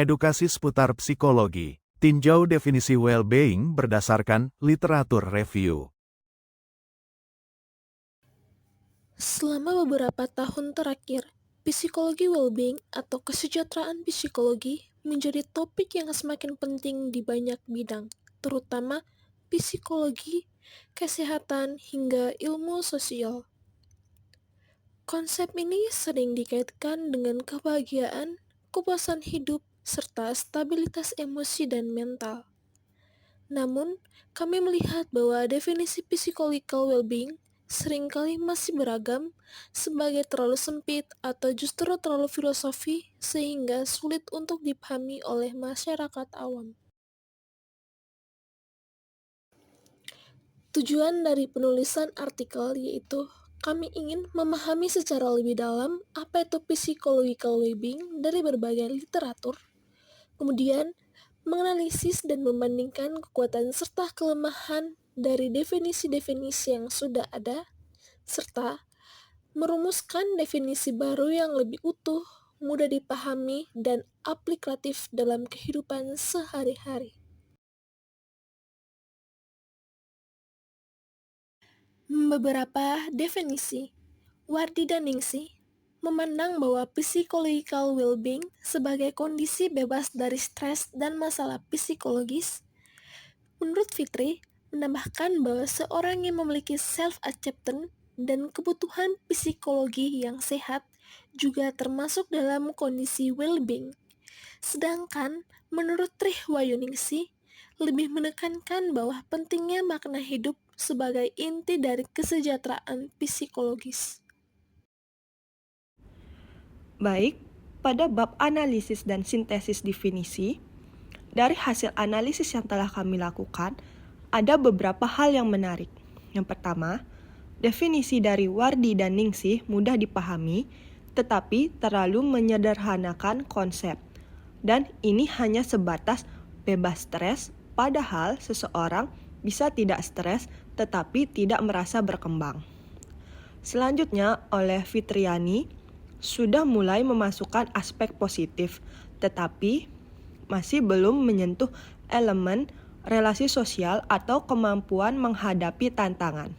Edukasi seputar psikologi. Tinjau definisi well-being berdasarkan literatur review. Selama beberapa tahun terakhir, psikologi well-being atau kesejahteraan psikologi menjadi topik yang semakin penting di banyak bidang, terutama psikologi, kesehatan, hingga ilmu sosial. Konsep ini sering dikaitkan dengan kebahagiaan, kepuasan hidup, serta stabilitas emosi dan mental. Namun, kami melihat bahwa definisi psychological well-being seringkali masih beragam, sebagai terlalu sempit atau justru terlalu filosofi sehingga sulit untuk dipahami oleh masyarakat awam. Tujuan dari penulisan artikel yaitu kami ingin memahami secara lebih dalam apa itu psychological well-being dari berbagai literatur, kemudian menganalisis dan membandingkan kekuatan serta kelemahan dari definisi-definisi yang sudah ada, serta merumuskan definisi baru yang lebih utuh, mudah dipahami, dan aplikatif dalam kehidupan sehari-hari. Beberapa definisi. Wardi dan Ningsih memandang bahwa psychological well-being sebagai kondisi bebas dari stres dan masalah psikologis. Menurut Fitri, menambahkan bahwa seorang yang memiliki self-acceptance dan kebutuhan psikologi yang sehat juga termasuk dalam kondisi well-being. Sedangkan menurut Trih Wayuningsih, lebih menekankan bahwa pentingnya makna hidup sebagai inti dari kesejahteraan psikologis. Baik, pada bab analisis dan sintesis definisi, dari hasil analisis yang telah kami lakukan, ada beberapa hal yang menarik. Yang pertama, definisi dari Wardi dan Ningsih mudah dipahami, tetapi terlalu menyederhanakan konsep. Dan ini hanya sebatas bebas stres, padahal seseorang bisa tidak stres tetapi tidak merasa berkembang. Selanjutnya, oleh Fitriani, sudah mulai memasukkan aspek positif, tetapi masih belum menyentuh elemen relasi sosial atau kemampuan menghadapi tantangan.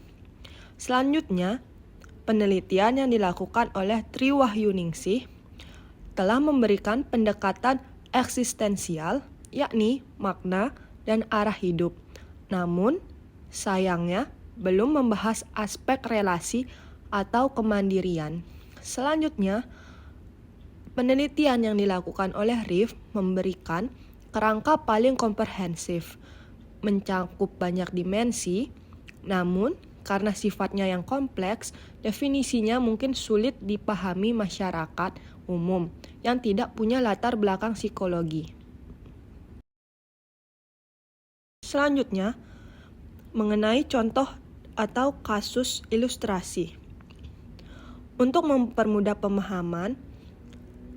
Selanjutnya, penelitian yang dilakukan oleh Tri Wahyuningsih telah memberikan pendekatan eksistensial, yakni makna dan arah hidup. Namun, sayangnya belum membahas aspek relasi atau kemandirian. Selanjutnya, penelitian yang dilakukan oleh Riff memberikan kerangka paling komprehensif, mencakup banyak dimensi, namun karena sifatnya yang kompleks, definisinya mungkin sulit dipahami masyarakat umum yang tidak punya latar belakang psikologi. Selanjutnya, mengenai contoh atau kasus ilustrasi. Untuk mempermudah pemahaman,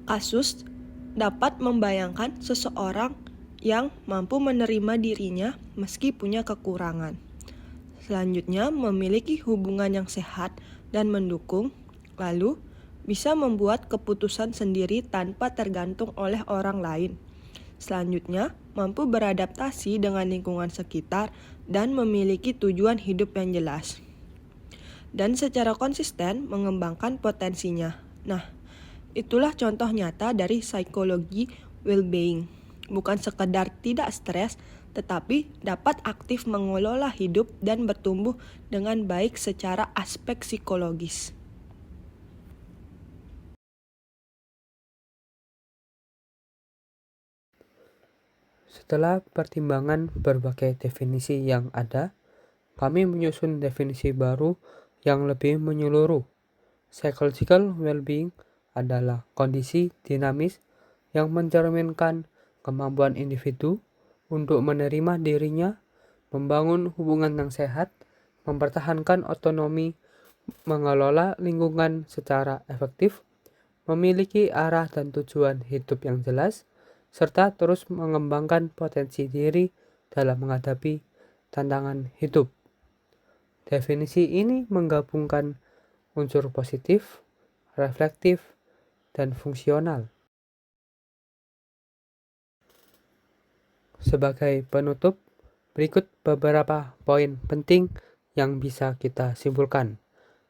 kasus dapat membayangkan seseorang yang mampu menerima dirinya meski punya kekurangan. Selanjutnya, memiliki hubungan yang sehat dan mendukung, lalu bisa membuat keputusan sendiri tanpa tergantung oleh orang lain. Selanjutnya, mampu beradaptasi dengan lingkungan sekitar dan memiliki tujuan hidup yang jelas. Dan secara konsisten mengembangkan potensinya. Nah, itulah contoh nyata dari psikologi well-being. Bukan sekedar tidak stres, tetapi dapat aktif mengelola hidup dan bertumbuh dengan baik secara aspek psikologis. Setelah pertimbangan berbagai definisi yang ada, kami menyusun definisi baru yang lebih menyeluruh. Psychological well-being adalah kondisi dinamis yang mencerminkan kemampuan individu untuk menerima dirinya, membangun hubungan yang sehat, mempertahankan otonomi, mengelola lingkungan secara efektif, memiliki arah dan tujuan hidup yang jelas, serta terus mengembangkan potensi diri dalam menghadapi tantangan hidup. Definisi ini menggabungkan unsur positif, reflektif, dan fungsional. Sebagai penutup, berikut beberapa poin penting yang bisa kita simpulkan.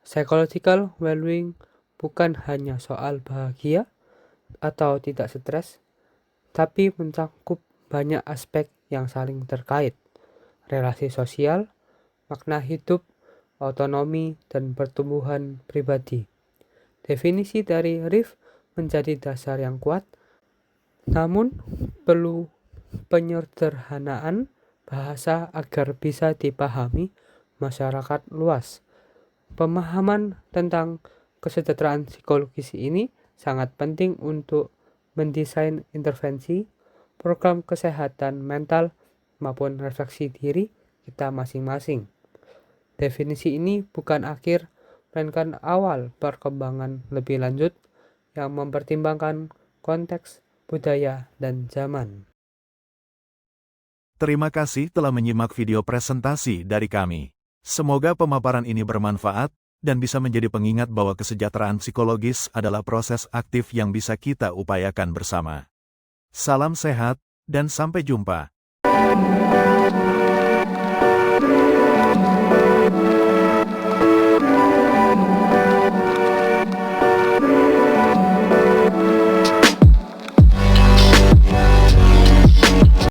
Psychological well-being bukan hanya soal bahagia atau tidak stres, tapi mencakup banyak aspek yang saling terkait. Relasi sosial, makna hidup, otonomi, dan pertumbuhan pribadi. Definisi dari RIF menjadi dasar yang kuat, namun perlu penyederhanaan bahasa agar bisa dipahami masyarakat luas. Pemahaman tentang kesejahteraan psikologis ini sangat penting untuk mendesain intervensi, program kesehatan mental, maupun refleksi diri kita masing-masing. Definisi ini bukan akhir, melainkan awal perkembangan lebih lanjut yang mempertimbangkan konteks, budaya, dan zaman. Terima kasih telah menyimak video presentasi dari kami. Semoga pemaparan ini bermanfaat dan bisa menjadi pengingat bahwa kesejahteraan psikologis adalah proses aktif yang bisa kita upayakan bersama. Salam sehat, dan sampai jumpa.